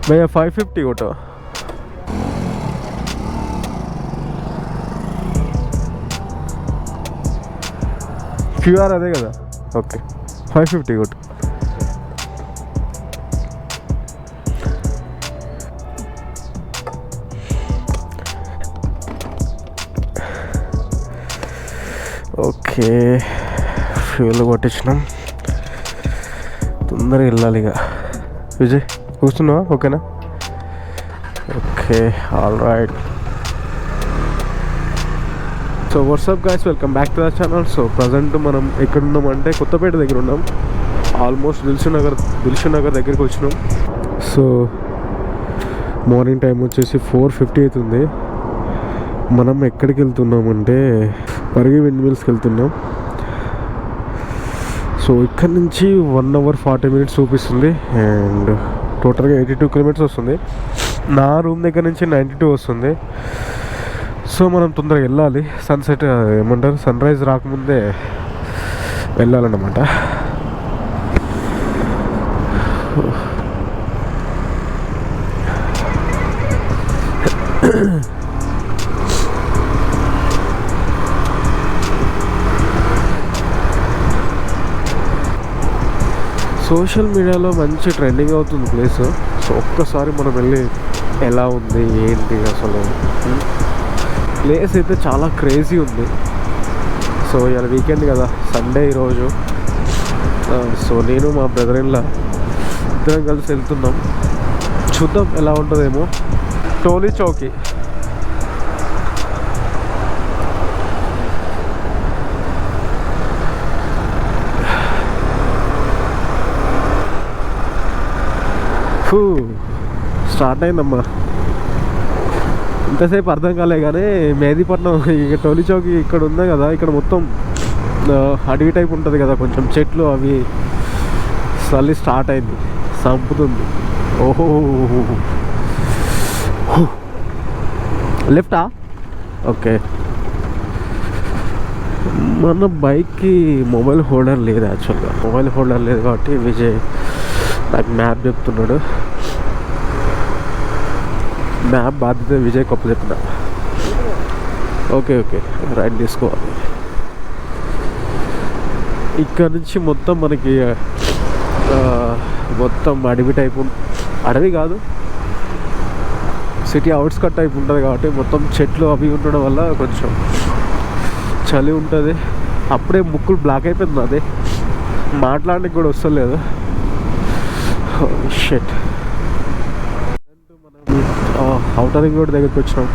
भैया 550 कोटा क्यूआर అదే కదా ఓకే 550 కొట్టు ఓకే ఫ్యూల్ కొట్టించినాం తొందరగా వెళ్ళాలి ఇక విజయ్ కూర్చున్నావా ఓకేనా okay all right so WhatsApp guys welcome back to the channel so present మనం ఎక్కడ ఉన్నామంటే కొత్తపేట దగ్గర ఉన్నాం ఆల్మోస్ట్ దిల్షుక్ నగర్ దగ్గరికి వచ్చినాం సో మార్నింగ్ టైం వచ్చేసి 4:50 అవుతుంది మనం ఎక్కడికి వెళ్తున్నామంటే పరిగి విండ్ మిల్స్కి వెళ్తున్నాం సో ఇక్కడ నుంచి 1 hour 40 minutes చూపిస్తుంది అండ్ టోటల్గా 82 kilometers వస్తుంది నా రూమ్ దగ్గర నుంచి 92 వస్తుంది సో మనం తొందరగా వెళ్ళాలి సన్సెట్ ఏమంటారు సన్ రైజ్ రాకముందే వెళ్ళాలన్నమాట సోషల్ మీడియాలో మంచి ట్రెండింగ్ అవుతుంది ప్లేస్ సో ఒక్కసారి మనం వెళ్ళి ఎలా ఉంది ఏంటి అసలు ప్లేస్ అయితే చాలా క్రేజీ ఉంది సో ఇవాళ వీకెండ్ కదా సండే ఈరోజు సో నేను మా బ్రదర్ ఇన్లా ఇద్దరం కలిసి వెళ్తున్నాం చూద్దాం ఎలా ఉంటుందేమో టోలీ చౌకీ స్టార్ట్ అయిందమ్మా ఇంతసేపు అర్థం కాలే కానీ మెహదీపట్నం ఇక టోలీ చౌకీ ఇక్కడ ఉంది కదా ఇక్కడ మొత్తం అడవి టైప్ ఉంటుంది కదా కొంచెం చెట్లు అవి చల్లి స్టార్ట్ అయింది సంపుతుంది ఓహో లెఫ్టా ఓకే మన బైక్కి మొబైల్ హోల్డర్ లేదు యాక్చువల్గా మొబైల్ హోల్డర్ లేదు కాబట్టి విజయ్ నాకు మ్యాప్ చెప్తున్నాడు మ్యాప్ బాధ్యత విజయ్ గొప్ప చెప్పిన ఓకే ఓకే రైట్ తీసుకోవాలి ఇక్కడ నుంచి మొత్తం మనకి మొత్తం అడవి టైపు అడవి కాదు సిటీ అవుట్స్కట్ టైప్ ఉంటుంది కాబట్టి మొత్తం చెట్లు అవి ఉండడం వల్ల కొంచెం చలి ఉంటుంది అప్పుడే ముక్కులు బ్లాక్ అయిపోయింది అదే మాట్లాడడానికి కూడా వస్తలేదు షెట్ అవుటర్ రింగ్ రోడ్ దగ్గరికి వచ్చినాం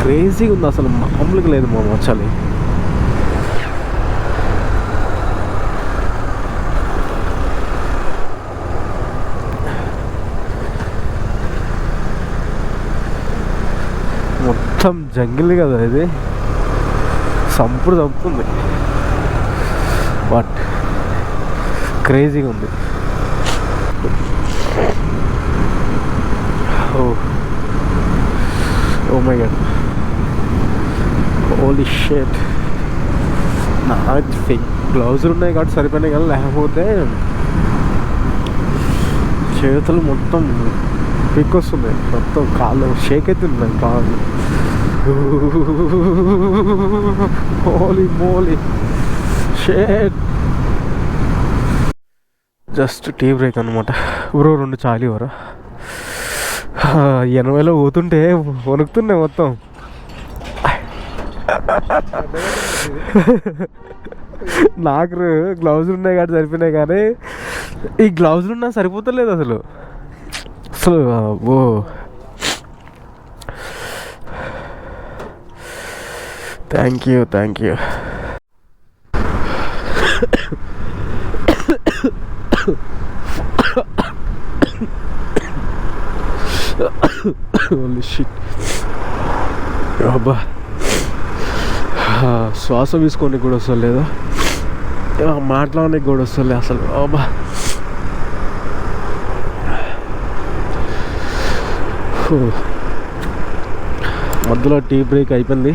క్రేజీగా ఉంది అసలు మామూలుగా లేదు మా మచ్చాలి మొత్తం జంగిల్ కదా ఇది చంపుతుంది బట్ క్రేజీగా ఉంది oh my God holy shit నా గ్లౌజులు ఉన్నాయి కాబట్టి సరిపోయినాయి కానీ లేకపోతే చేతులు మొత్తం పిక్ వస్తున్నాయి మొత్తం కాళ్ళు షేక్ అవుతున్నాయి కాళ్ళు holy moly shit just tea break అనమాట బ్రో 2 చాలు ఇవ్వరా 80లో పోతుంటే వణుకుతున్నాయి మొత్తం నాకు గ్లౌజులు ఉన్నాయి కాబట్టి సరిపోయినాయి కానీ ఈ గ్లౌజులు ఉన్నా సరిపోతలేదు అసలు ఓ థ్యాంక్ యూ Holy shit. అబ్బా శ్వాస తీసుకోనికి కూడా వస్తలేదు మాట్లాడడానికి కూడా వస్తలేదు అసలు అబ్బా మధ్యలో టీ బ్రేక్ అయిపోయింది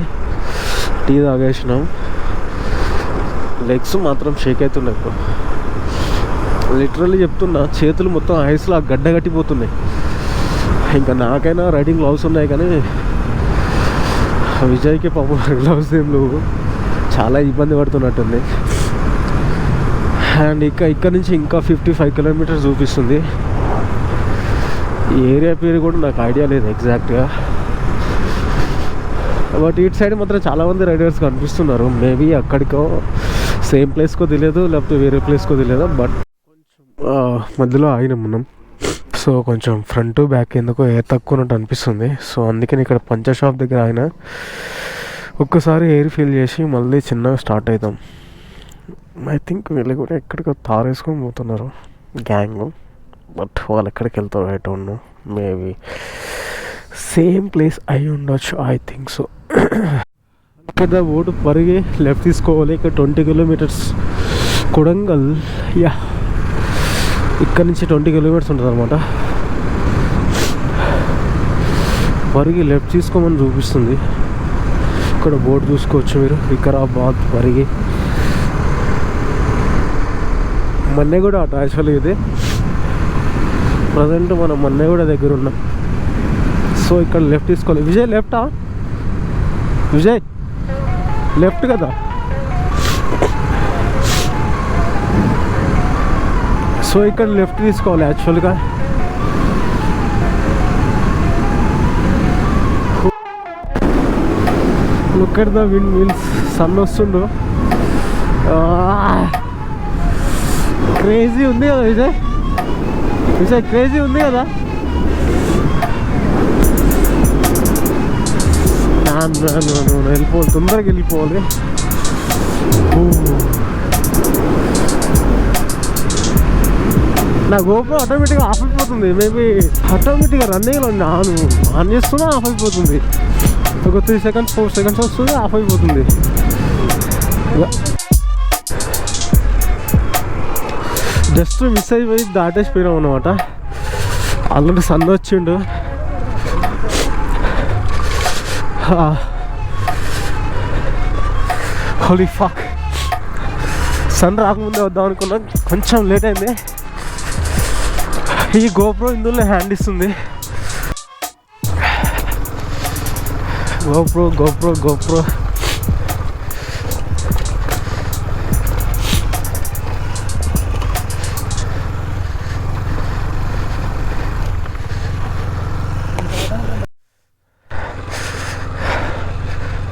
టీ తాగేసినాం లెగ్స్ మాత్రం షేక్ అవుతున్నాయి లిటరల్లీ చెప్తున్నా, చేతులు మొత్తం ఐస్లో గడ్డ కట్టిపోతున్నాయి. ఇంకా నాకైనా రైడింగ్ గ్లౌస్ ఉన్నాయి, కానీ విజయ్కి పాపం గ్లౌస్ ఏం లేవు. చాలా ఇబ్బంది పడుతున్నట్టుంది. అండ్ ఇక్కడ నుంచి ఇంకా 55 కిలోమీటర్స్ చూపిస్తుంది. ఈ ఏరియా పేరు కూడా నాకు ఐడియా లేదు ఎగ్జాక్ట్గా. బట్ ఇటు సైడ్ మాత్రం చాలామంది రైడర్స్ కనిపిస్తున్నారు. మేబీ అక్కడికో సేమ్ ప్లేస్కో తెలియదు, లేకపోతే వేరే ప్లేస్కో తెలియదు. బట్ కొంచెం మధ్యలో ఆగినాం మనం. సో కొంచెం ఫ్రంట్ బ్యాక్ ఎందుకో ఎయిర్ తక్కువ ఉన్నట్టు అనిపిస్తుంది. సో అందుకని ఇక్కడ పంచర్ షాప్ దగ్గర ఆయన ఒక్కసారి ఎయిర్ ఫిల్ చేసి మళ్ళీ చిన్నగా స్టార్ట్ అవుతాం. ఐ థింక్ వీళ్ళు కూడా ఎక్కడికో తారు వేసుకొని పోతున్నారు గ్యాంగ్. బట్ వాళ్ళు ఎక్కడికి వెళ్తారు I don't know. Maybe same place అయి ఉండొచ్చు, ఐ థింక్ సో. పెద్ద ఓటు పరిగి లెఫ్ట్ తీసుకోవాలి. ఇక్కడ 20 కిలోమీటర్స్ కొడంగల్. యా, ఇక్కడ నుంచి 20 కిలోమీటర్స్ ఉంటుంది అనమాట. పరిగి లెఫ్ట్ తీసుకోమని చూపిస్తుంది. ఇక్కడ బోర్డు చూసుకోవచ్చు మీరు, వికారాబాద్ పరిగి. మన్నెగూడ అటు యాక్చువల్లీ ఇది. ప్రజెంట్ మనం మన్నెగూడ దగ్గర ఉన్నాం. సో ఇక్కడ లెఫ్ట్ తీసుకోవాలి. విజయ్ లెఫ్టా? విజయ్ లెఫ్ట్ కదా? సో ఇక్కడ లెఫ్ట్ తీసుకోవాలి యాక్చువల్గా. Look at the windmills. Sun వస్తుండు. క్రేజీ ఉంది కదా విజయ్? విజయ్ క్రేజీ ఉంది కదా? వెళ్ళిపోవాలి, తొందరగా వెళ్ళిపోవాలి. నా గోప్రో ఆటోమేటిక్గా ఆఫ్ అయిపోతుంది. మేబీ ఆటోమేటిక్గా రన్నింగ్లో ఆన్ చేస్తున్నా ఆఫ్ అయిపోతుంది. ఒక 3 సెకండ్స్ 4 సెకండ్స్ వస్తుంది, ఆఫ్ అయిపోతుంది. జస్ట్ మిస్ అయిపోయి దాటేసిపోయినాం అనమాట. ఆల్రెడీ సన్ వచ్చిండు. హోలీ ఫక్, సన్ రాకముందే వద్దాం అనుకున్నా, కొంచెం లేట్ అయింది. ఈ గోప్రో ఇందులో హ్యాండ్ ఇస్తుంది. GoPro GoPro GoPro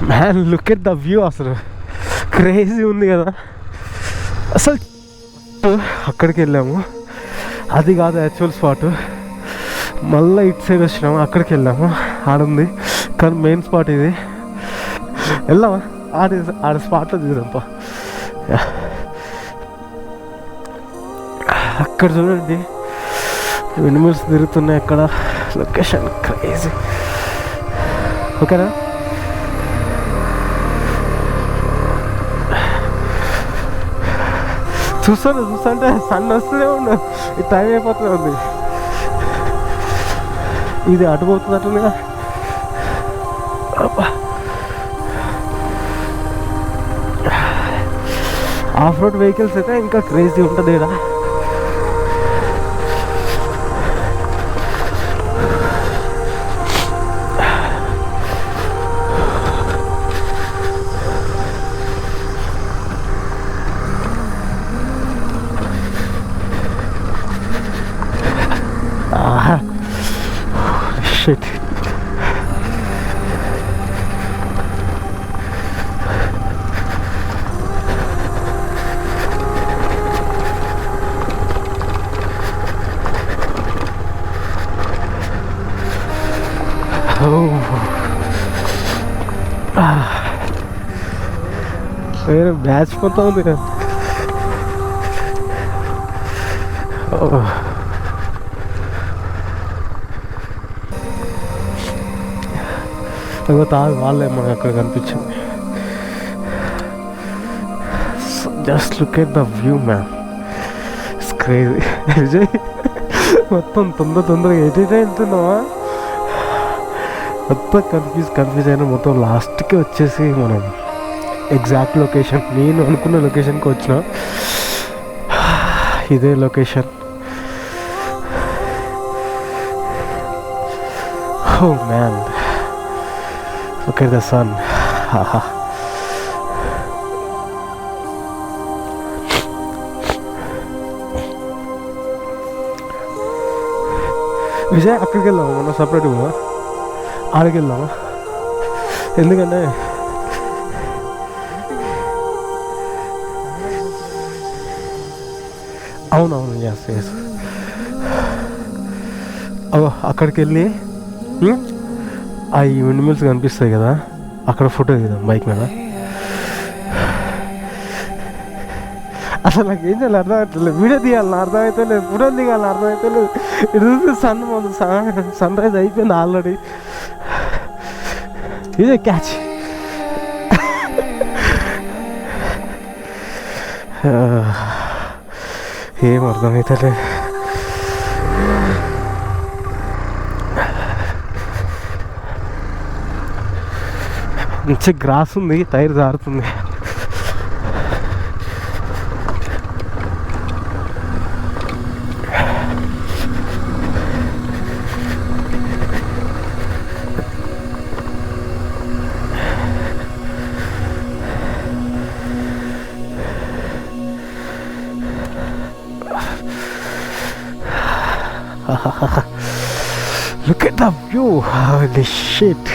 man, look at the view. అసలు క్రేజీ ఉంది కదా అసలు. అక్కడికి వెళ్ళాము, అది కాదు యాక్చువల్ స్పాట్. మళ్ళీ ఇటు సైడ్ వచ్చినాము, అక్కడికి వెళ్ళాము, ఆడుంది. కానీ మెయిన్ స్పాట్ ఇది. వెళ్దామా? ఆడ స్పాట్లో దిగుదాంపా. అక్కడ చూడండి విండ్మిల్స్ తిరుగుతున్నాయి అక్కడ. Location crazy. ఓకేనా? చూస్తుంటే సన్ వస్తూనే ఉండు, ఈ టైం అయిపోతూనే ఉంది. ఇది అటుపోతున్నట్టుందిగా. ఆఫ్ రోడ్ వెహికల్స్ అయితే ఇంకా క్రేజీ ఉంటుంది ఇక్కడ. Shit. వేరే బ్యాచ్ మొత్తం ఉంది కదా. వాళ్ళే మనకు అక్కడ కనిపించింది. Just look at the view man, it's crazy. Vijay మొత్తం తొందరగా ఎటు వెళ్తున్నావా? మొత్తం కన్ఫ్యూజ్ అయినా మొత్తం లాస్ట్కి వచ్చేసి మనం ఎగ్జాక్ట్ లొకేషన్, నేను అనుకున్న లొకేషన్కి వచ్చిన. ఇదే location. Oh man, look at the sun. Haha. Vijay అక్కడికి వెళ్దామా, మనం సపరేట్గా ఆడికి వెళ్దామా? ఎందుకంటే అవునవును, ఎస్ ఎస్. అక్కడికి వెళ్ళి ఆ ఈ విండ్ మిల్స్ కనిపిస్తాయి కదా, అక్కడ ఫోటో దిగుదాం బైక్ మీద. అసలు నాకు ఏం చేయాలి అర్థమవుతలేదు. వీడియో తీయాలని అర్థమవుతలేదు, ఫోటో దిగాలని అర్థమవుతలేదు. ఇది చూస్తే సన్ రైజ్ అయిపోయింది ఆల్రెడీ. ఇదే క్యాచ్. ఏం అర్థమవుతలేదు. మంచి గ్రాస్ ఉంది, tyre జారుతుంది. Look at the view. Holy shit.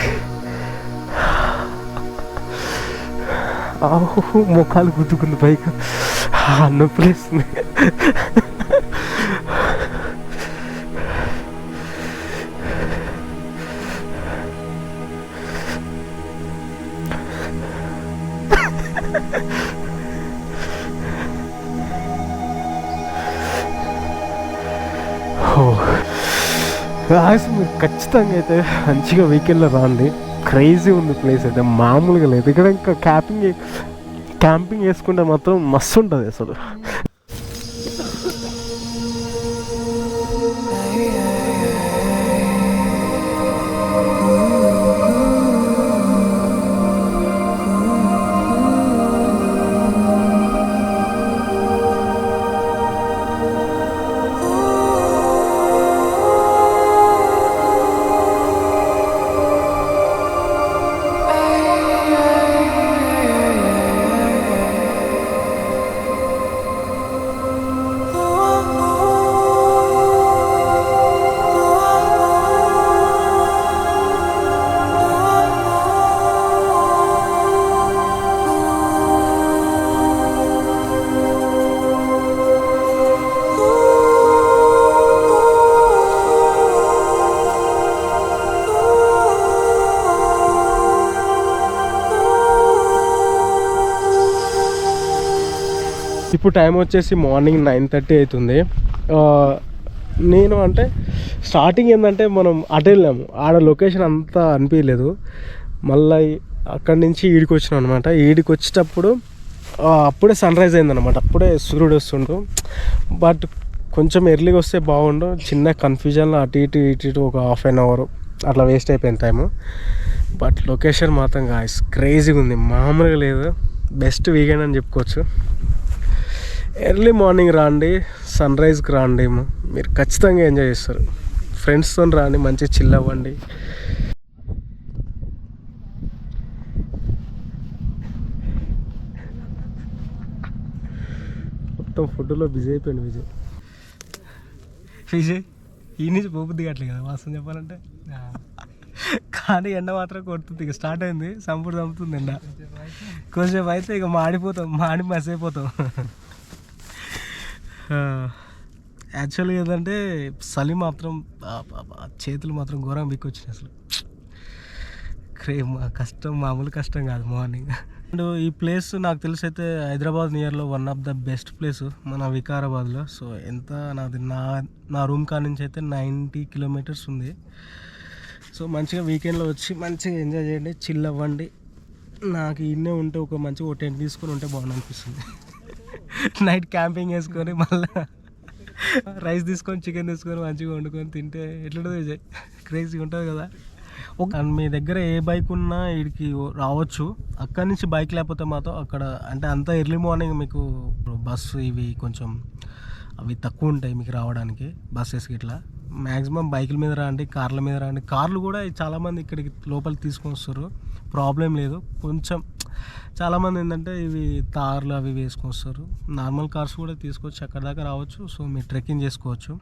మొఖాలు గుద్దుకుంది బైక్, నొప్పి వేస్తుంది. మీరు ఖచ్చితంగా అయితే మంచిగా వీకెండ్లో రాండి. క్రేజీ ఉంది ప్లేస్ అయితే, మామూలుగా లేదు. ఇక్కడ ఇంకా క్యాంపింగ్ వేసుకుంటే మాత్రం మస్తు ఉంటుంది అసలు. ఇప్పుడు టైం వచ్చేసి మార్నింగ్ 9:30 అవుతుంది. నేను అంటే స్టార్టింగ్ ఏంటంటే మనం అటు వెళ్ళాము, ఆడ లొకేషన్ అంతా అనిపించలేదు. మళ్ళీ అక్కడి నుంచి ఈడికి వచ్చినాం అనమాట. ఈడికి వచ్చేటప్పుడు అప్పుడే సన్ రైజ్ అయిందనమాట, అప్పుడే సూర్యుడు వస్తుండు. బట్ కొంచెం ఎర్లీగా వస్తే బాగుండు. చిన్న కన్ఫ్యూజన్లో అటు ఇటు ఒక హాఫ్ అన్ అవర్ అట్లా వేస్ట్ అయిపోయింది టైము. బట్ లొకేషన్ మాత్రం గాయ్స్ క్రేజీగా ఉంది, మామూలుగా లేదు. బెస్ట్ వీకెండ్ అని చెప్పుకోవచ్చు. ఎర్లీ మార్నింగ్ రాండి, సన్ రైజ్కి రాండి, మీరు ఖచ్చితంగా ఎంజాయ్ చేస్తారు. ఫ్రెండ్స్తో రాండి, మంచిగా చిల్ అవ్వండి. మొత్తం ఫుడ్లో బిజీ అయిపోయింది విజయ్. ఈ నుంచి పోపుద్ది అట్లే కదా వాసన చెప్పాలంటే. కానీ ఎండ మాత్రం కొడుతుంది, ఇక స్టార్ట్ అయింది, చంపుతుంది ఎండ. కొంచెం అయితే ఇక మాడి మస్ అయిపోతాం. యాక్చువల్గా ఏంటంటే చలి మాత్రం చేతులు మాత్రం ఘోరం బిక్కొచ్చినాయి అసలు. కష్టం, మామూలు కష్టం కాదు మార్నింగ్. అండ్ ఈ ప్లేస్ నాకు తెలిసి అయితే హైదరాబాద్ నియర్లో one of the best place మన వికారాబాద్లో. సో ఎంత నా రూమ్ కాడ నుంచి అయితే 90 కిలోమీటర్స్ ఉంది. సో మంచిగా వీకెండ్లో వచ్చి మంచిగా ఎంజాయ్ చేయండి, చిల్ అవ్వండి. నాకు ఇన్నే ఉంటే ఒక మంచిగా ఒక టెంట్ తీసుకొని ఉంటే బాగుంది అనిపిస్తుంది. నైట్ క్యాంపింగ్ వేసుకొని మళ్ళీ రైస్ తీసుకొని చికెన్ తీసుకొని మంచిగా వండుకొని తింటే ఎట్లుంటుంది విజయ్? క్రేజీ ఉంటుంది కదా. మీ దగ్గర ఏ బైక్ ఉన్నా వీడికి రావచ్చు. అక్కడి నుంచి బైక్ లేకపోతే మాత్రం అక్కడ అంటే అంత ఎర్లీ మార్నింగ్ మీకు బస్సు ఇవి కొంచెం అవి తక్కువ ఉంటాయి మీకు రావడానికి బస్సెస్కి ఇట్లా. మ్యాక్సిమం బైకుల మీద రండి, కార్ల మీద రండి. కార్లు కూడా చాలామంది ఇక్కడికి లోపలికి తీసుకొని వస్తారు, ప్రాబ్లం లేదు. కొంచెం చాలామంది ఏంటంటే ఇవి తార్లు అవి వేసుకొని వస్తారు. నార్మల్ కార్స్ కూడా తీసుకొచ్చి అక్కడ దాకా రావచ్చు. సో మీరు ట్రెక్కింగ్ చేసుకోవచ్చు.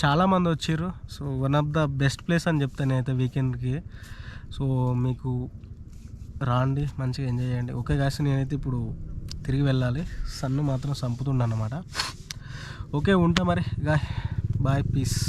చాలామంది వచ్చారు. So one of the best place అని చెప్తాను నేనైతే వీకెండ్కి. సో మీకు రాండి, మంచిగా ఎంజాయ్ చేయండి. ఓకే గాయస్, నేనైతే ఇప్పుడు తిరిగి వెళ్ళాలి. సన్ను మాత్రం చంపుతుండ అన్నమాట. ఓకే, ఉంటా మరి. Bye, piece.